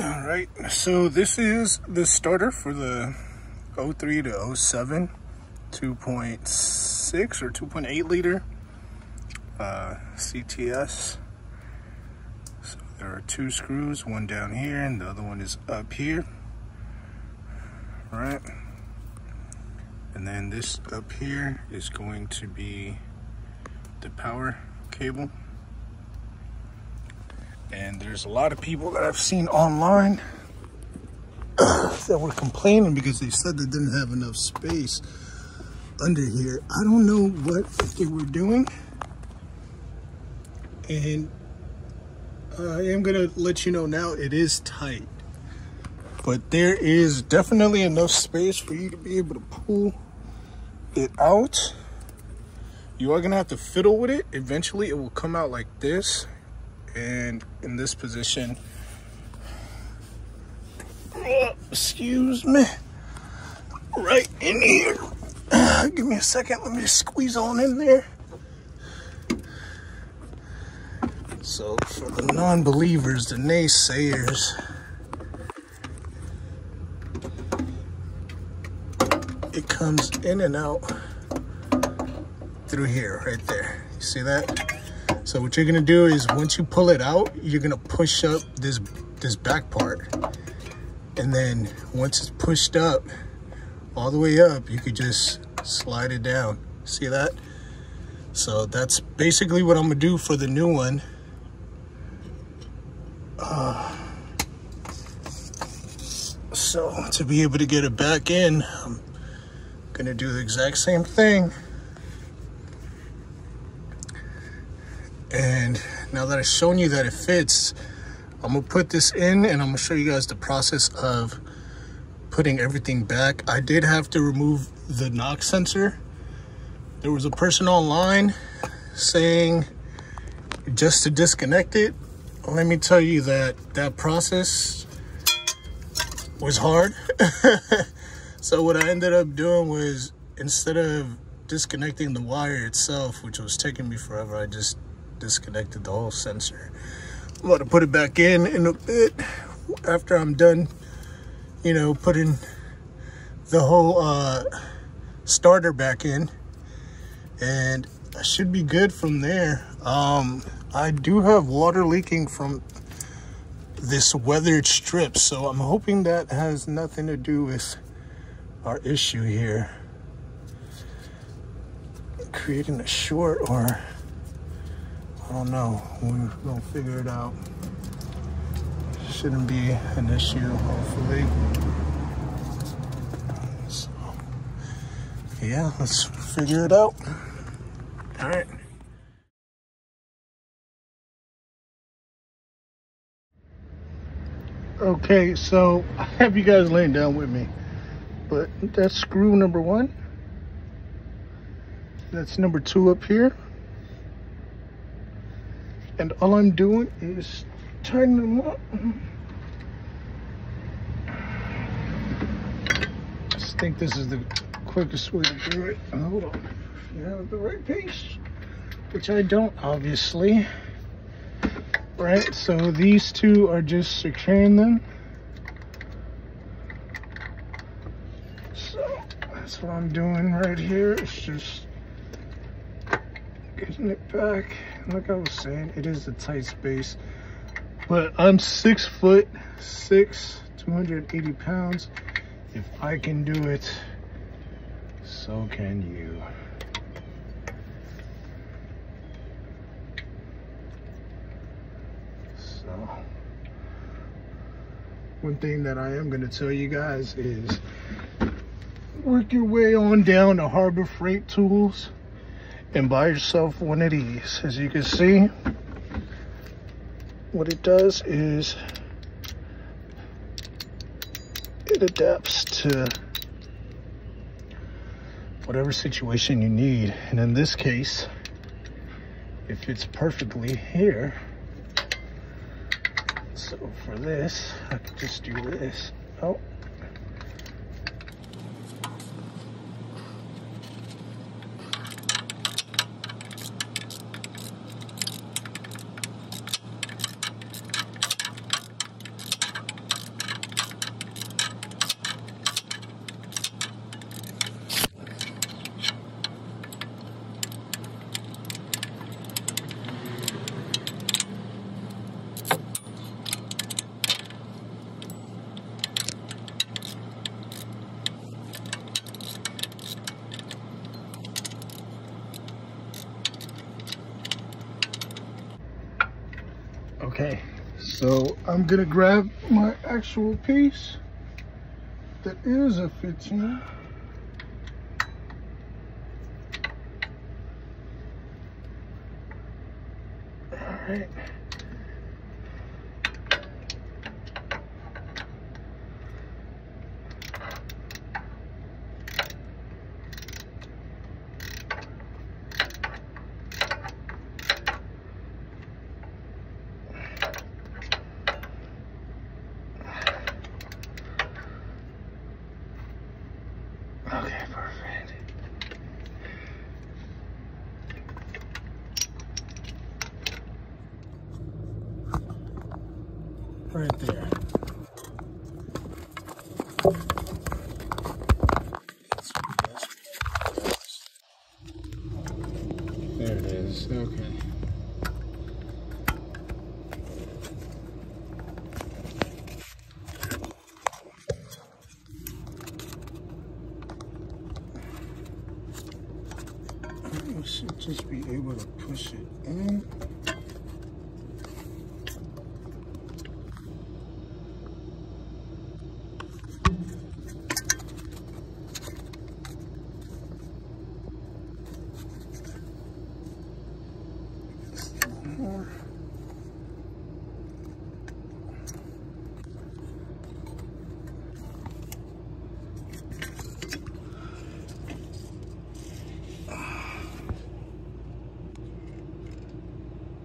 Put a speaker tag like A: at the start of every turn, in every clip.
A: All right, so this is the starter for the 03 to 07 2.6 or 2.8 liter CTS. So there are two screws, one down here and the other one is up here. All right, and then this up here is going to be the power cable. And there's a lot of people that I've seen online that were complaining because they said they didn't have enough space under here. I don't know what they were doing. And I am gonna let you know now, it is tight. But there is definitely enough space for you to be able to pull it out. You are gonna have to fiddle with it. Eventually it will come out like this. And in this position, excuse me, right in here. Give me a second, let me just squeeze on in there. So for the non-believers, the naysayers, it comes in and out through here, right there. You see that? So what you're gonna do is once you pull it out, you're gonna push up this back part. And then once it's pushed up, all the way up, you could just slide it down. See that? So that's basically what I'm gonna do for the new one. So to be able to get it back in, I'm gonna do the exact same thing. And now that I've shown you that it fits, I'm gonna put this in and I'm gonna show you guys the process of putting everything back. I did have to remove the knock sensor. There was a person online saying just to disconnect it. Let me tell you that process was hard. So what I ended up doing was, instead of disconnecting the wire itself, which was taking me forever, I just disconnected the whole sensor. I'm about to put it back in a bit after I'm done, you know, putting the whole starter back in, and I should be good from there. I do have water leaking from this weathered strip, so I'm hoping that has nothing to do with our issue here, creating a short, or I don't know. We're gonna figure it out. Shouldn't be an issue, hopefully. So, yeah, let's figure it out. All right. Okay, so I have you guys laying down with me, but that's screw number one. That's number two up here. And all I'm doing is tightening them up. I just think this is the quickest way to do it. Hold on. You have the right piece, which I don't, obviously. Right, so these two are just securing them. So that's what I'm doing right here. It's just getting it back. Like I was saying, it is a tight space, but I'm 6'6", 280 pounds. If I can do it, so can you. So one thing that I am going to tell you guys is work your way on down to Harbor Freight Tools and buy yourself one of these. As you can see, what it does is it adapts to whatever situation you need. And in this case, it fits perfectly here. So for this, I could just do this. Oh. Okay, so I'm gonna grab my actual piece that is a 15. All right. Okay, perfect. Right there. There it is. Okay. I should just be able to push it in. More.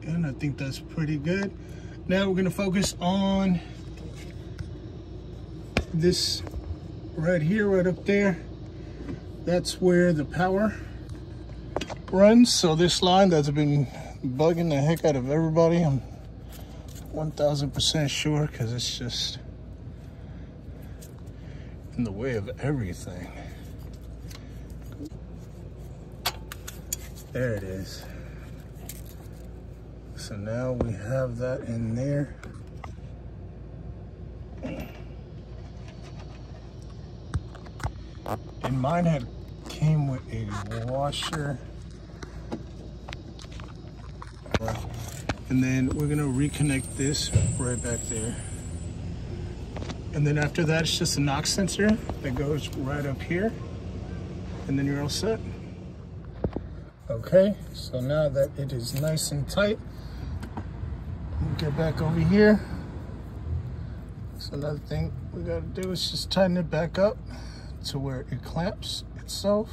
A: And I think that's pretty good. Now we're gonna focus on this right here, right up there. That's where the power runs. So this line that's been bugging the heck out of everybody, I'm 1000% sure, because it's just in the way of everything. There it is. So now we have that in there. And mine came with a washer. And then we're gonna reconnect this right back there. And then after that, it's just a knock sensor that goes right up here. And then you're all set. Okay, so now that it is nice and tight, we'll get back over here. So another thing we gotta do is just tighten it back up to where it clamps itself.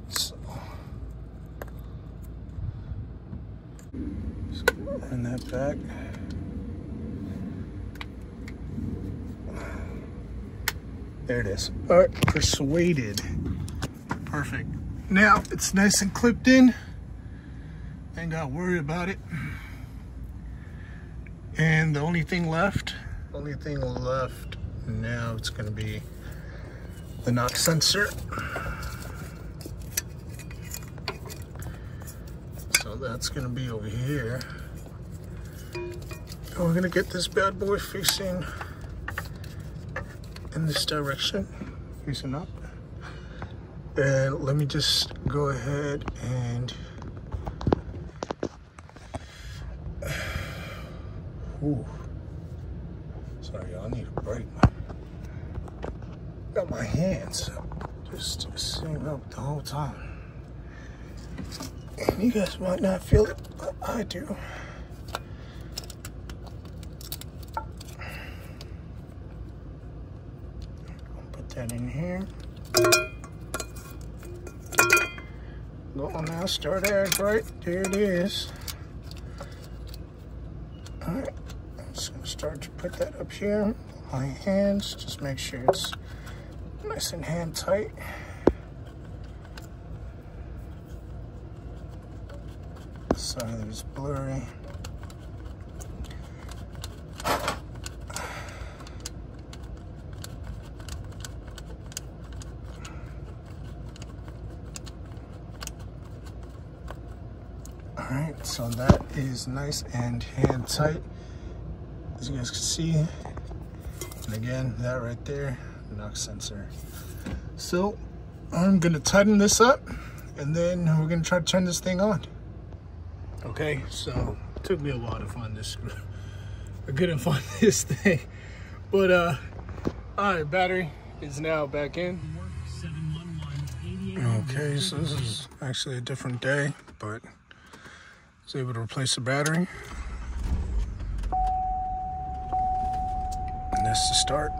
A: So, just run that back. There it is. All right, persuaded. Perfect. Now it's nice and clipped in. Ain't gotta worry about it. And the only thing left now, it's gonna be the knock sensor. So that's gonna be over here. And we're gonna get this bad boy facing in this direction, facing up. And let me just go ahead and ooh. Sorry, y'all, I need a break. Got my hands just sitting up the whole time. And you guys might not feel it, but I do. Put that in here. Go on now, start ag right. There it is. All right, I'm just gonna start to put that up here. My hands, just make sure it's nice and hand tight. Sorry, there's blurry. All right, so that is nice and hand tight, as you guys can see. And again, that right there, the knock sensor. So I'm gonna tighten this up, and then we're gonna try to turn this thing on. Okay, so took me a while to find this screw. I couldn't find this thing. But all right, battery is now back in. Okay, so this is actually a different day, but I was able to replace the battery. And that's the start.